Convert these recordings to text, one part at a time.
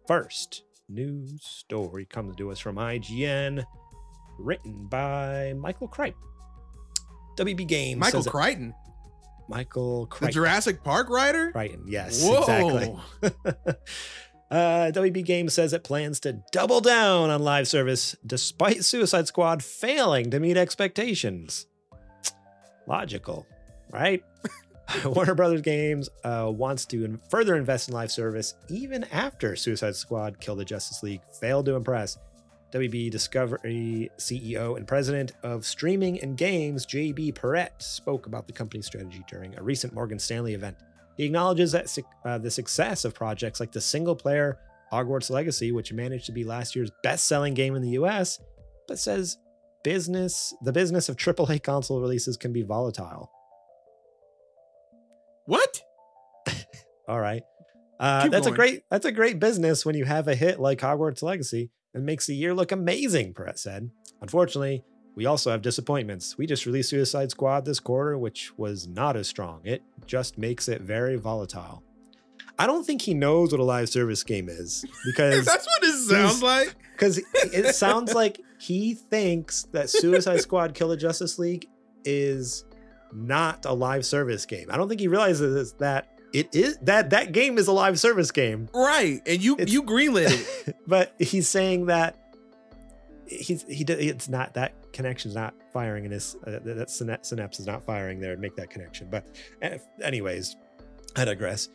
first news story comes to us from IGN, written by Michael Cripe. WB Games. Michael Crichton. Michael Crichton. The Jurassic Park writer? Crichton, yes, Whoa. exactly. WB Games says it plans to double down on live service despite Suicide Squad failing to meet expectations. Logical, right? Warner Brothers Games wants to further invest in live service even after Suicide Squad Kill the Justice League failed to impress. WB Discovery CEO and president of streaming and games, JB Perrette, spoke about the company's strategy during a recent Morgan Stanley event. He acknowledges that the success of projects like the single-player Hogwarts Legacy, which managed to be last year's best-selling game in the US, but says the business of AAA console releases can be volatile. What? All right. That's a great business when you have a hit like Hogwarts Legacy and makes the year look amazing, Perrette said. Unfortunately, we also have disappointments. We just released Suicide Squad this quarter, which was not as strong. It just makes it very volatile. I don't think he knows what a live service game is, because that's what it sounds like. Because it sounds like he thinks that Suicide Squad Kill the Justice League is not a live service game. I don't think he realizes that it is that game is a live service game. Right. And you greenlit it. But he's saying that it's not, that connection's not firing in his that synapse is not firing there and make that connection. But anyways, I digress.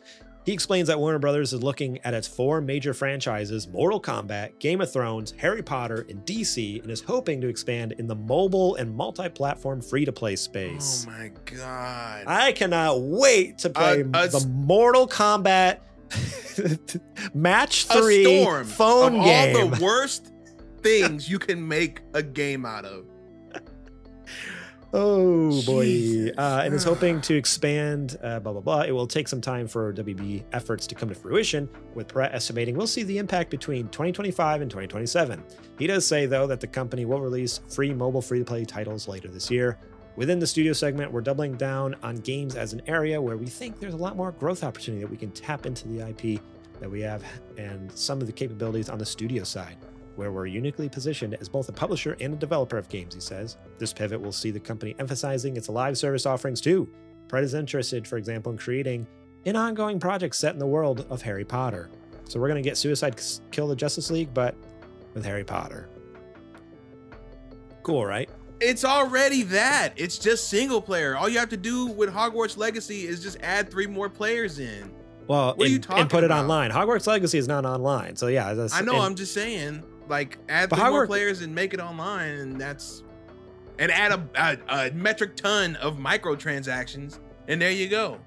He explains that Warner Brothers is looking at its 4 major franchises, Mortal Kombat, Game of Thrones, Harry Potter, and DC, and is hoping to expand in the mobile and multi-platform free-to-play space. Oh my God. I cannot wait to play the Mortal Kombat Match 3 phone game. All the worst things you can make a game out of. Oh boy. And is hoping to expand, blah, blah, blah. It will take some time for WB efforts to come to fruition, with Perrette estimating we'll see the impact between 2025 and 2027. He does say, though, that the company will release free mobile free-to-play titles later this year. Within the studio segment, we're doubling down on games as an area where we think there's a lot more growth opportunity that we can tap into the IP that we have and some of the capabilities on the studio side, where we're uniquely positioned as both a publisher and a developer of games, he says. This pivot will see the company emphasizing its live service offerings too. Perrette is interested, for example, in creating an ongoing project set in the world of Harry Potter. So we're going to get Suicide Kill the Justice League, but with Harry Potter. Cool, right? It's already that. It's just single player. All you have to do with Hogwarts Legacy is just add 3 more players in. Well, and put it online. Hogwarts Legacy is not online, so yeah. I know. I'm just saying, like, add 3 more players and make it online, and add a metric ton of microtransactions, and there you go.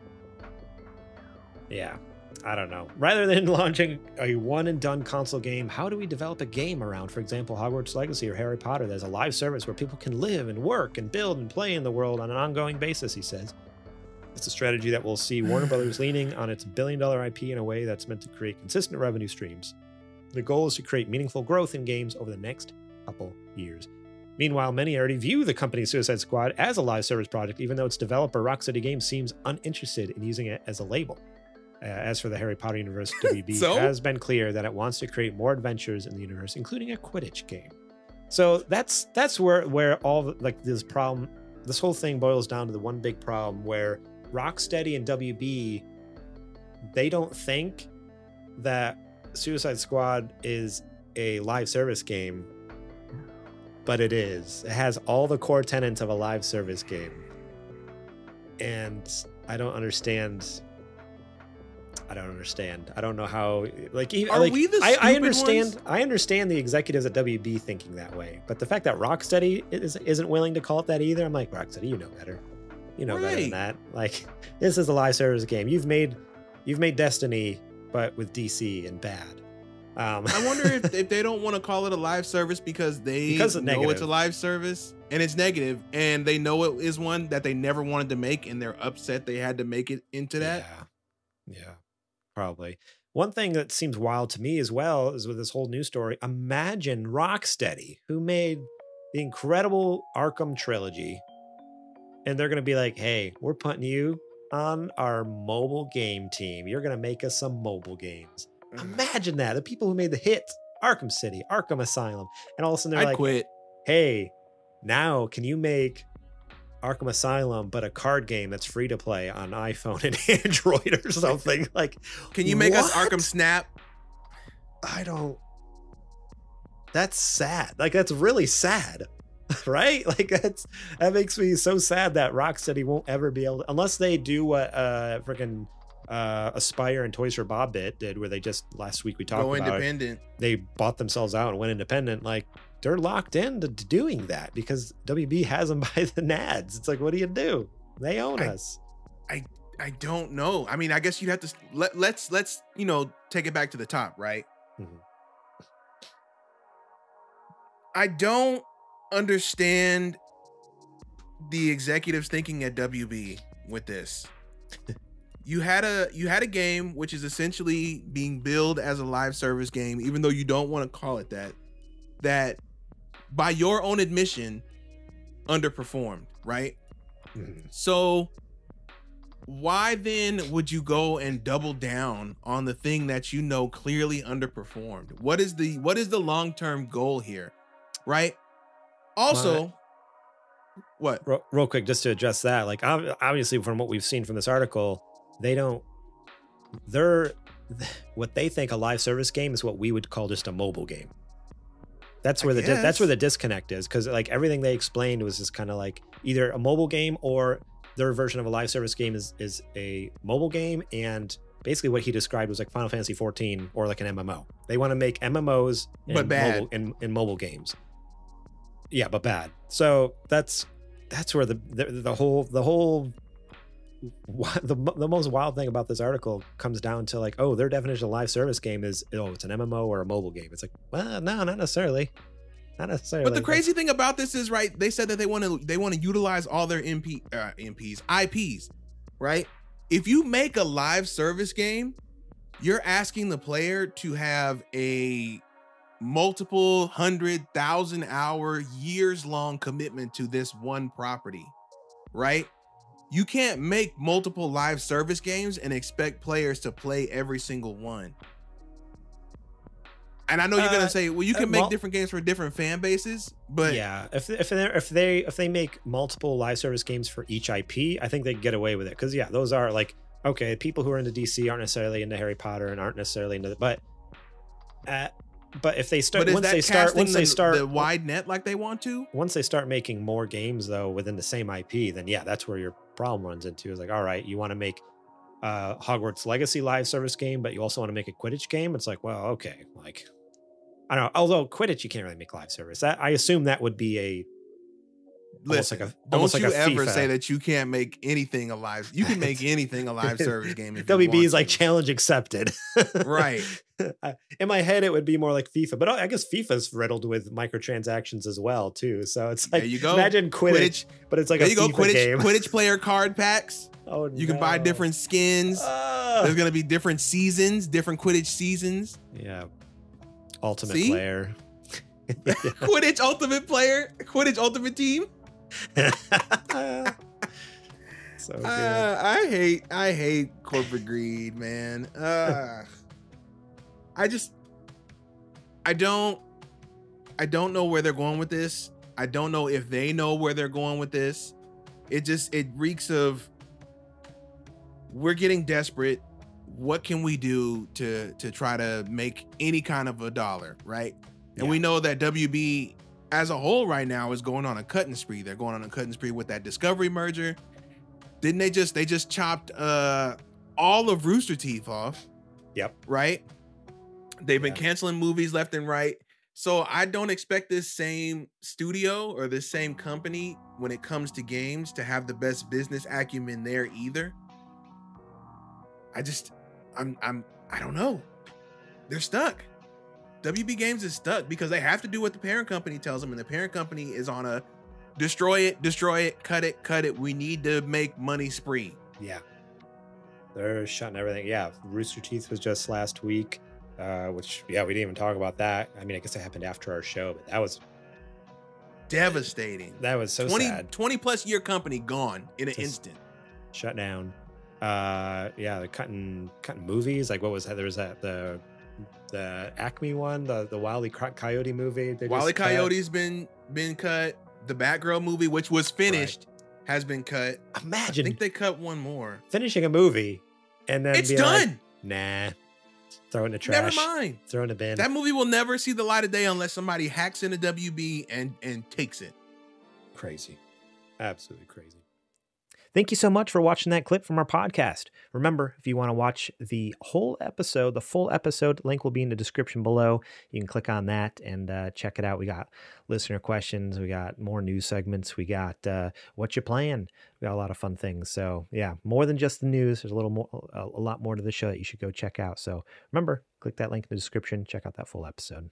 Yeah, I don't know. Rather than launching a one-and-done console game, how do we develop a game around, for example, Hogwarts Legacy or Harry Potter? There's a live service where people can live and work and build and play in the world on an ongoing basis, he says. It's a strategy that will see Warner Brothers leaning on its billion-dollar IP in a way that's meant to create consistent revenue streams. The goal is to create meaningful growth in games over the next couple years. Meanwhile, many already view the company's Suicide Squad as a live service project, even though its developer, Rocksteady Games, seems uninterested in using it as a label. As for the Harry Potter universe, WB has been clear that it wants to create more adventures in the universe, including a Quidditch game. So that's where all this whole thing boils down to the one big problem where Rocksteady and WB, they don't think that Suicide Squad is a live service game, but it is. It has all the core tenets of a live service game. And I don't understand. I don't know how, like, even, Are we the I understand ones? I understand the executives at WB thinking that way, but the fact that Rocksteady isn't willing to call it that either, I'm like, Rocksteady, you know better. You know better than that. Like, this is a live service game. You've made Destiny, but with DC and bad. I wonder if they don't want to call it a live service because know it's a live service and it's negative, and they know it is one that they never wanted to make, and they're upset they had to make it into that. Yeah, probably. One thing that seems wild to me as well is with this whole news story. Imagine Rocksteady, who made the incredible Arkham trilogy, and they're going to be like, hey, we're putting you on our mobile game team. You're going to make us some mobile games. Imagine that. The people who made the hits, Arkham City, Arkham Asylum, and all of a sudden they're like, quit. Hey, now can you make Arkham Asylum, but a card game that's free to play on iPhone and Android or something? Like, can you make us Arkham Snap? That's sad. Like, that's really sad, right? Like, that makes me so sad that Rocksteady won't ever be able to, unless they do what freaking Aspire and Toys for Bob did, where they just last week we talked about independent. They bought themselves out and went independent. Like, they're locked into doing that because WB has them by the nads. It's like, what do you do? They own us. I don't know. I mean, I guess you'd have to let's take it back to the top, right? Mm-hmm. I don't understand the executives thinking at WB with this. You had a game which is essentially being billed as a live service game, even though you don't want to call it that by your own admission underperformed, right? Mm-hmm. So why then would you go and double down on the thing that you know clearly underperformed? What is the long-term goal here, right? Also, what? Real quick, just to address that, like, obviously from what we've seen from this article, what they think a live service game is what we would call just a mobile game. That's where the disconnect is, because like everything they explained was just kind of like either a mobile game or their version of a live service game is a mobile game, and basically what he described was like Final Fantasy 14 or like an MMO. They want to make MMOs but bad in mobile games. Yeah, but bad. So that's where the most wild thing about this article comes down to, like, oh, their definition of live service game is, oh, it's an MMO or a mobile game. It's like, well, no, not necessarily. Not necessarily. But the crazy thing about this is, right, they said that they want to utilize all their IPs, right? If you make a live service game, you're asking the player to have a multiple 100,000 hour, years long commitment to this one property, right? You can't make multiple live service games and expect players to play every single one. And I know you're gonna say, well, you can make different games for different fan bases, but yeah, if they make multiple live service games for each IP, I think they get away with it, because yeah, those are like, okay, people who are into DC aren't necessarily into Harry Potter and aren't necessarily into but if they start, once they start the wide net like they want to, once they start making more games though within the same IP, then yeah, that's where your problem runs into, is like, all right, you want to make Hogwarts Legacy live service game, but you also want to make a Quidditch game. It's like, well, okay, like, I don't know. Although Quidditch, you can't really make live service. I assume that would be a don't you ever say that you can't make anything alive. You can make anything a live service game. If WB is like challenge accepted. Right. In my head, it would be more like FIFA, but I guess FIFA's riddled with microtransactions as well too. So it's like, there you go. Imagine Quidditch, but it's like a FIFA game. Quidditch player card packs. Oh, you can buy different skins. There's gonna be different seasons, different Quidditch seasons. Yeah. Ultimate player. Quidditch ultimate player. Quidditch ultimate team. So good. I hate corporate greed, man. I don't know where they're going with this. I don't know if they know where they're going with this. It reeks of, we're getting desperate. What can we do to try to make any kind of a dollar, right? And we know that WB as a whole right now is going on a cutting spree. They're going on a cutting spree with that Discovery merger. Didn't they just chopped all of Rooster Teeth off? Yep. Right? They've been canceling movies left and right. So I don't expect this same studio or this same company when it comes to games to have the best business acumen there either. I don't know. They're stuck. WB Games is stuck because they have to do what the parent company tells them, and the parent company is on a destroy it, cut it. We need to make money spree. Yeah. They're shutting everything. Yeah. Rooster Teeth was just last week, which, yeah, we didn't even talk about that. I mean, I guess it happened after our show, but that was devastating. That was so sad. 20 plus year company gone in an instant. Shut down. Yeah, they're cutting movies. Like, what was that? There was that the Acme one, the Wile E. Coyote movie. Wile E. Coyote's been cut. The Batgirl movie, which was finished, has been cut. Imagine. I think they cut one more. Finishing a movie and then it's done. Like, nah. Throw it in the trash. Never mind. Throw it in the bin. That movie will never see the light of day unless somebody hacks into WB and takes it. Crazy. Absolutely crazy. Thank you so much for watching that clip from our podcast. Remember, if you want to watch the whole episode, the full episode, link will be in the description below. You can click on that and check it out. We got listener questions. We got more news segments. We got what you playing. We got a lot of fun things. So yeah, more than just the news. There's a lot more to the show that you should go check out. So remember, click that link in the description. Check out that full episode.